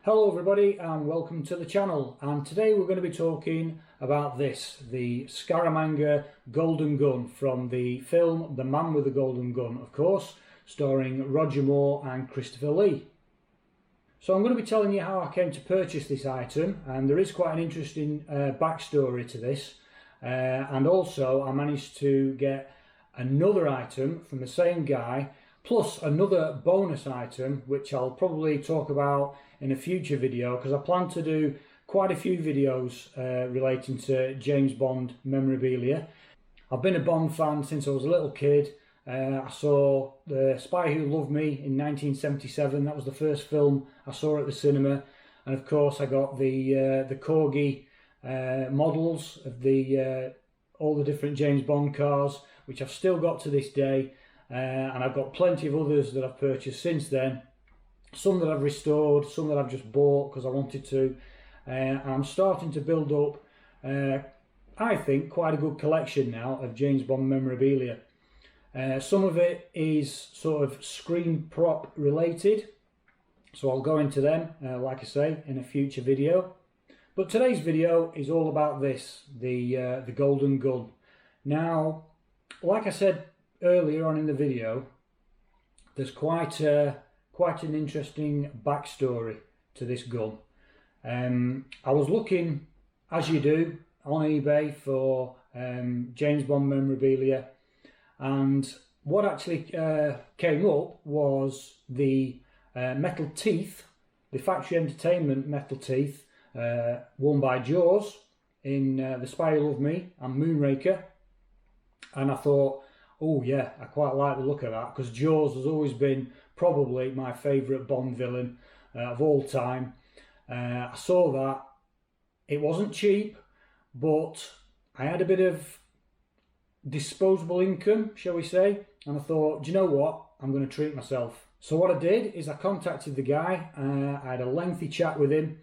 Hello everybody and welcome to the channel, and today we're going to be talking about the Scaramanga golden gun from the film The Man with the Golden Gun, of course, starring Roger Moore and Christopher Lee. So I'm going to be telling you how I came to purchase this item, and there is quite an interesting backstory to this, and also I managed to get another item from the same guy, plus another bonus item which I'll probably talk about in a future video, because I plan to do quite a few videos relating to James Bond memorabilia. I've been a Bond fan since I was a little kid. I saw The Spy Who Loved Me in 1977. That was the first film I saw at the cinema, and of course I got the Corgi models of all the different James Bond cars, which I've still got to this day. And I've got plenty of others that I've purchased since then, some that I've restored, some that I've just bought because I wanted to, and I'm starting to build up, I think, quite a good collection now of James Bond memorabilia. Some of it is sort of screen prop related, so I'll go into them, like I say, in a future video. But today's video is all about the golden gun. Now, like I said earlier on in the video, there's quite an interesting backstory to this gun. I was looking, as you do, on eBay for James Bond memorabilia, and what actually came up was the metal teeth, the factory entertainment metal teeth, worn by Jaws in The Spy Who Loved Me and Moonraker, and I thought, oh yeah, I quite like the look of that, because Jaws has always been probably my favourite Bond villain of all time. I saw that. It wasn't cheap, but I had a bit of disposable income, shall we say, and I thought, do you know what, I'm going to treat myself. So what I did is I contacted the guy. I had a lengthy chat with him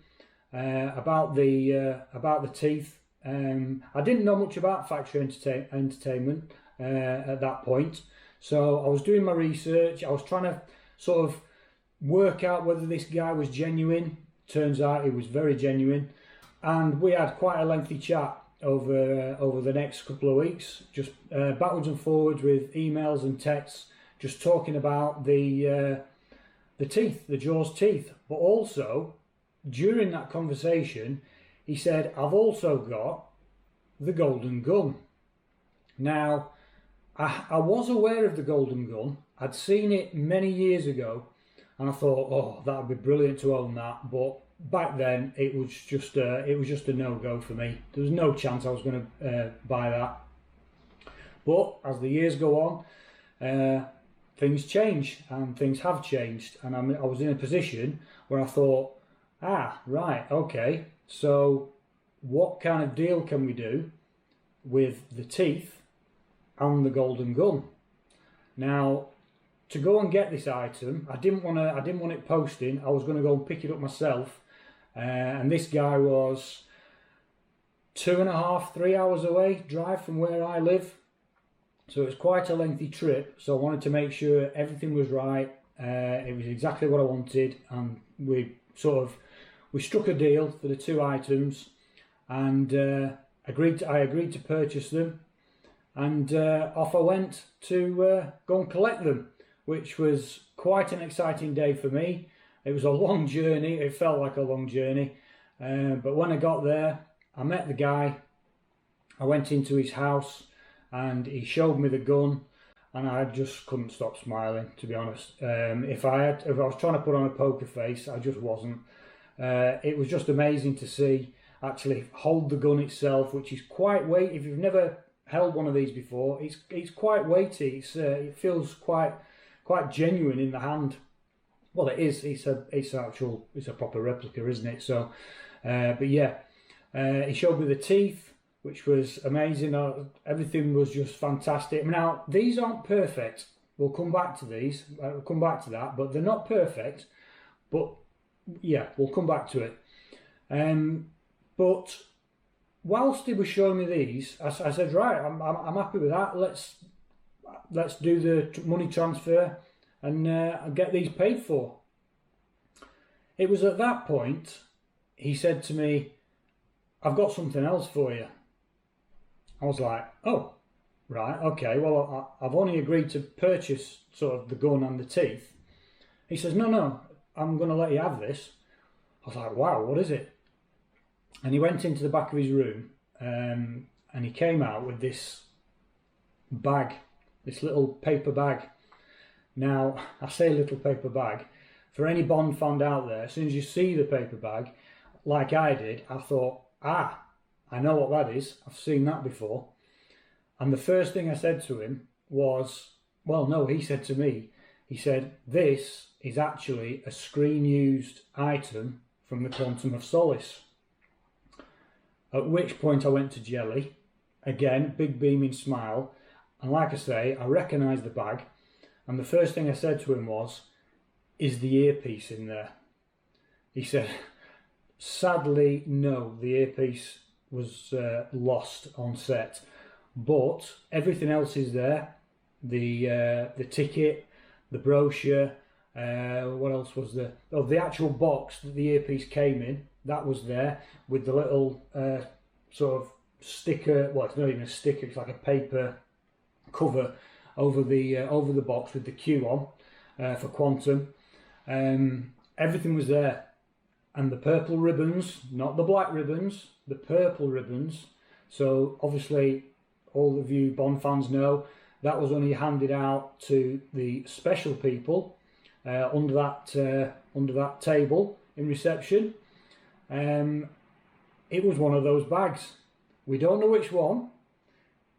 about the teeth. I didn't know much about factory entertainment at that point, so I was doing my research. I was trying to sort of work out whether this guy was genuine. Turns out he was very genuine, and we had quite a lengthy chat over the next couple of weeks, just backwards and forwards with emails and texts, just talking about the teeth, the Jaws teeth. But also, during that conversation, he said, I've also got the golden gun. Now, I was aware of the golden gun. I'd seen it many years ago, and I thought, oh, that would be brilliant to own that. But back then, it was just a no-go for me. There was no chance I was going to buy that. But as the years go on, things change, and things have changed. And I was in a position where I thought, right, okay, so what kind of deal can we do with the teeth and the golden gun? Now, to go and get this item, I didn't want it posting. I was going to go and pick it up myself, and this guy was 2.5 to 3 hours away drive from where I live, so it was quite a lengthy trip. So I wanted to make sure everything was right. It was exactly what I wanted, and we struck a deal for the two items, and I agreed to purchase them, and off I went to go and collect them, which was quite an exciting day for me. It was a long journey. It felt like a long journey, but when I got there, I met the guy. I went into his house, and he showed me the gun, and I just couldn't stop smiling, to be honest. If I was trying to put on a poker face, I just wasn't. It was just amazing to see actually hold the gun itself, which is quite weighty. If you've never held one of these before, it's quite weighty. It feels quite genuine in the hand. Well, it is. It's a proper replica, isn't it? So, but yeah, he showed me the teeth, which was amazing. Everything was just fantastic. Now, these aren't perfect. We'll come back to these. We'll come back to that, but they're not perfect. But yeah, we'll come back to it. But whilst he was showing me these, I said, right, I'm happy with that. Let's do the money transfer and get these paid for. It was at that point he said to me, "I've got something else for you." I was like, "Oh, right, okay, well, I've only agreed to purchase sort of the gun and the teeth." He says, "No, I'm going to let you have this." I was like, "Wow, what is it?" And he went into the back of his room and he came out with this bag, this little paper bag. Now, I say little paper bag. For any Bond fan out there, as soon as you see the paper bag, like I did, I thought, I know what that is. I've seen that before. And the first thing I said to him was, well, no, he said to me, he said, "This is actually a screen-used item from the Quantum of Solace." At which point I went to jelly. Again, big beaming smile. And like I say, I recognised the bag. And the first thing I said to him was, "Is the earpiece in there?" He said, "Sadly, no, the earpiece was lost on set. But everything else is there. The ticket, the brochure, what else was there? Oh, the actual box that the earpiece came in, that was there with the little sort of sticker. Well, it's not even a sticker; it's like a paper cover over the box with the Q on for Quantum. Everything was there, and the purple ribbons, not the black ribbons, the purple ribbons. So obviously, all of you Bond fans know that was only handed out to the special people under that table in reception. It was one of those bags. We don't know which one.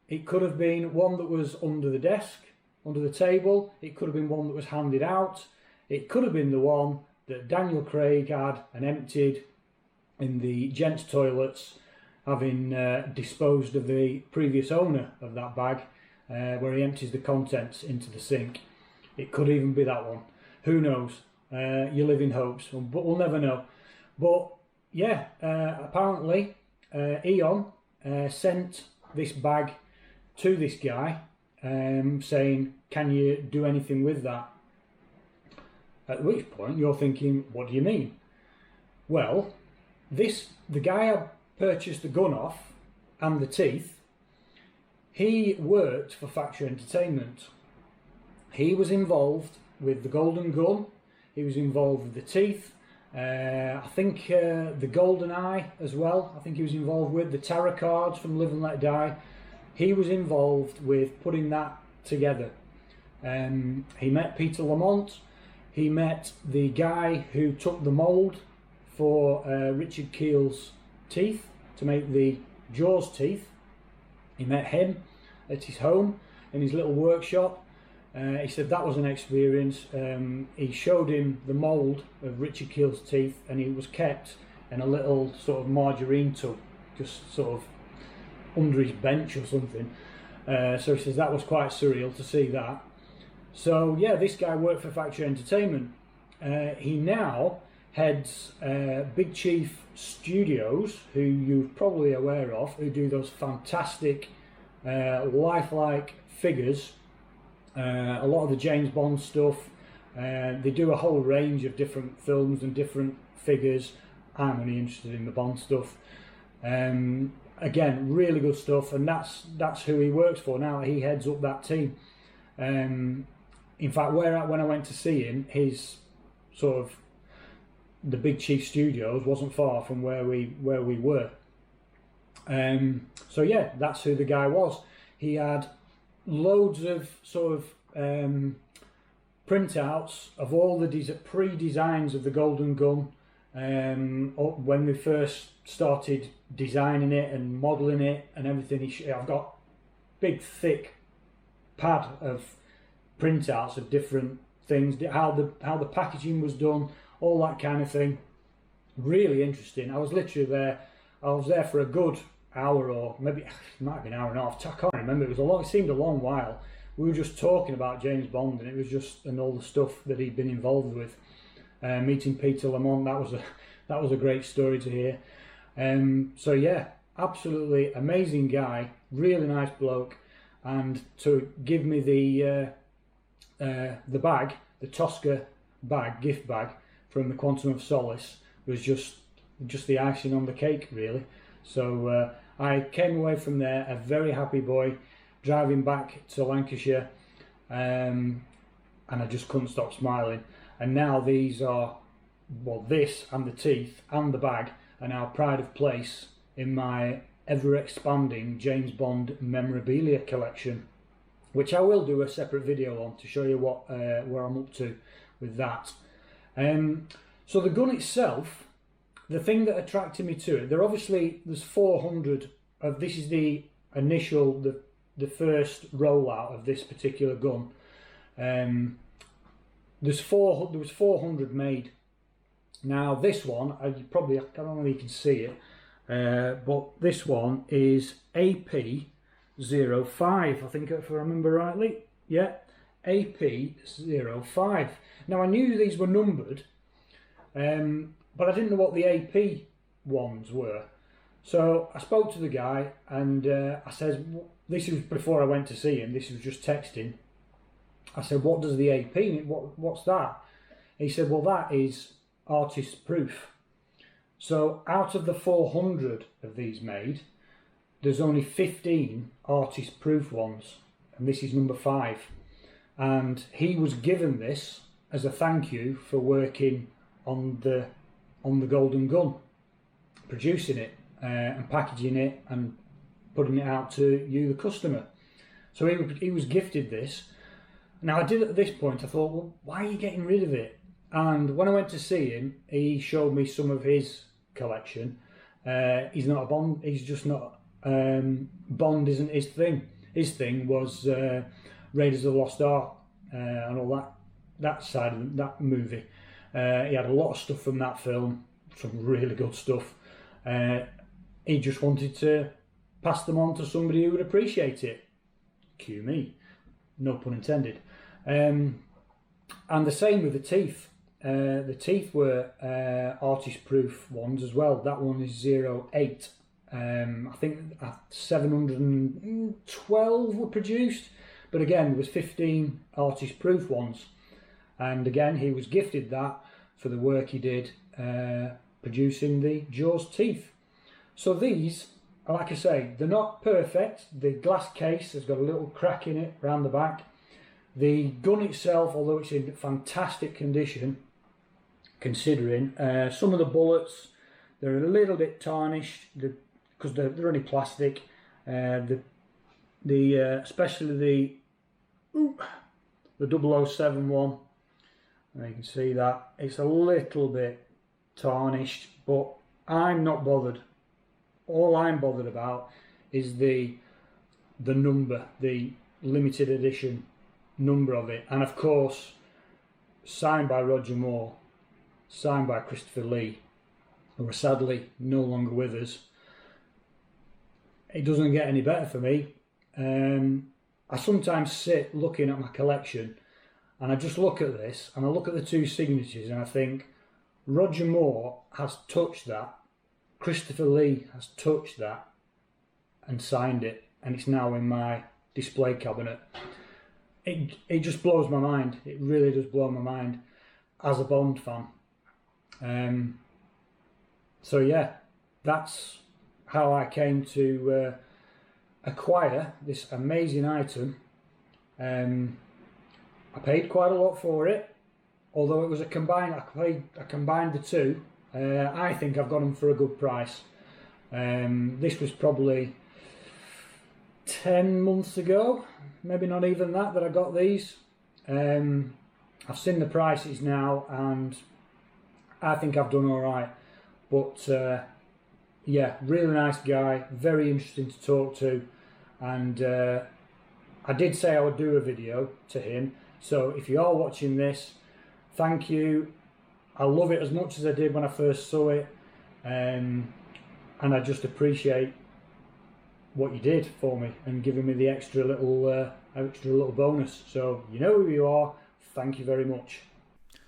It could have been one that was under the desk, under the table. It could have been one that was handed out. It could have been the one that Daniel Craig had and emptied in the gents' toilets, having disposed of the previous owner of that bag, where he empties the contents into the sink. It could even be that one. Who knows? You live in hopes, but we'll never know. But yeah, apparently Eon sent this bag to this guy, saying, "Can you do anything with that?" At which point you're thinking, what do you mean? Well, the guy I purchased the gun off and the teeth, he worked for Factory Entertainment. He was involved with the Golden Gun, he was involved with the teeth, I think the Golden Eye as well, I think he was involved with the tarot cards from Live and Let Die. He was involved with putting that together. He met Peter Lamont. He met the guy who took the mould for Richard Keel's teeth to make the Jaws teeth. He met him at his home in his little workshop. He said that was an experience. He showed him the mould of Richard Keel's teeth, and it was kept in a little sort of margarine tub, just sort of under his bench or something. So he says that was quite surreal to see that. So yeah, this guy worked for Factory Entertainment. He now heads Big Chief Studios, who you're probably aware of, who do those fantastic lifelike figures, a lot of the James Bond stuff. They do a whole range of different films and different figures. I'm only interested in the Bond stuff. Again, really good stuff, and that's who he works for now. He heads up that team. In fact, when I went to see him, his sort of the Big Chief Studios wasn't far from where we were. So yeah, that's who the guy was. He had loads of sort of printouts of all the pre-designs of the Golden Gun when we first started designing it and modelling it and everything. I've got big thick pad of printouts of different things, how the packaging was done, all that kind of thing. Really interesting. I was literally there. I was there for a good hour, or maybe it might have been an hour and a half. I can't remember. It seemed a long while. We were just talking about James Bond, and it was just all the stuff that he'd been involved with. Meeting Peter Lamont, that was a great story to hear. So yeah, absolutely amazing guy, really nice bloke, and to give me the bag, the Tosca bag, gift bag from the Quantum of Solace was just the icing on the cake, really. So I came away from there a very happy boy, driving back to Lancashire, and I just couldn't stop smiling. And now these are, well, this and the teeth and the bag are now pride of place in my ever-expanding James Bond memorabilia collection, which I will do a separate video on to show you what where I'm up to with that. So the gun itself, the thing that attracted me to it, there's 400 of this. Is the initial, the first rollout of this particular gun. There was 400 made. Now this one, I don't know if you can see it, but this one is AP05, I think, if I remember rightly. Yeah, AP05. Now I knew these were numbered, but I didn't know what the AP ones were. So I spoke to the guy, and I said, this was before I went to see him, this was just texting. I said, what does the AP mean? What's that? He said, well, that is artist proof. So out of the 400 of these made, there's only 15 artist proof ones, and this is number 5. And he was given this as a thank you for working on the Golden Gun, producing it and packaging it and putting it out to you, the customer. So he was gifted this. Now, at this point, I thought, well, why are you getting rid of it? And when I went to see him, he showed me some of his collection. He's not a Bond. He's just not. Bond isn't his thing. His thing was Raiders of the Lost Ark and all that side of that movie. He had a lot of stuff from that film, some really good stuff. He just wanted to pass them on to somebody who would appreciate it. Cue me. No pun intended. And the same with the teeth. The teeth were artist proof ones as well. That one is 08. I think 712 were produced, but again there was 15 artist proof ones, and again he was gifted that for the work he did producing the Jaws teeth. So these, like I say, they're not perfect. The glass case has got a little crack in it around the back. The gun itself, although it's in fantastic condition, considering some of the bullets, they're a little bit tarnished because they're only plastic. Especially the 007 one, you can see that it's a little bit tarnished, but I'm not bothered. All I'm bothered about is the number, the limited edition number of it, and of course signed by Roger Moore, signed by Christopher Lee, who are sadly no longer with us. It doesn't get any better for me. I sometimes sit looking at my collection and I just look at this and I look at the two signatures and I think Roger Moore has touched that, Christopher Lee has touched that and signed it, and it's now in my display cabinet. It just blows my mind. It really does blow my mind as a Bond fan. So yeah, that's how I came to acquire this amazing item. I paid quite a lot for it, although it was I combined the two. I think I've got them for a good price. This was probably 10 months ago, maybe not even that I got these. I've seen the prices now and I think I've done alright. But yeah, really nice guy, very interesting to talk to, and I did say I would do a video to him, so if you are watching this, thank you. I love it as much as I did when I first saw it, and I just appreciate what you did for me and giving me the extra little bonus. So you know who you are. Thank you very much.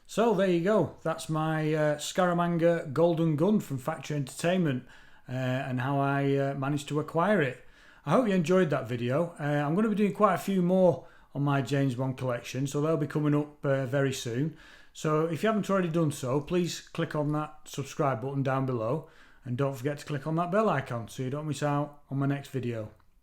So there you go. That's my Scaramanga Golden Gun from Factory Entertainment, and how I managed to acquire it. I hope you enjoyed that video. I'm going to be doing quite a few more on my James Bond collection, so they'll be coming up very soon. So if you haven't already done so, please click on that subscribe button down below, and don't forget to click on that bell icon so you don't miss out on my next video.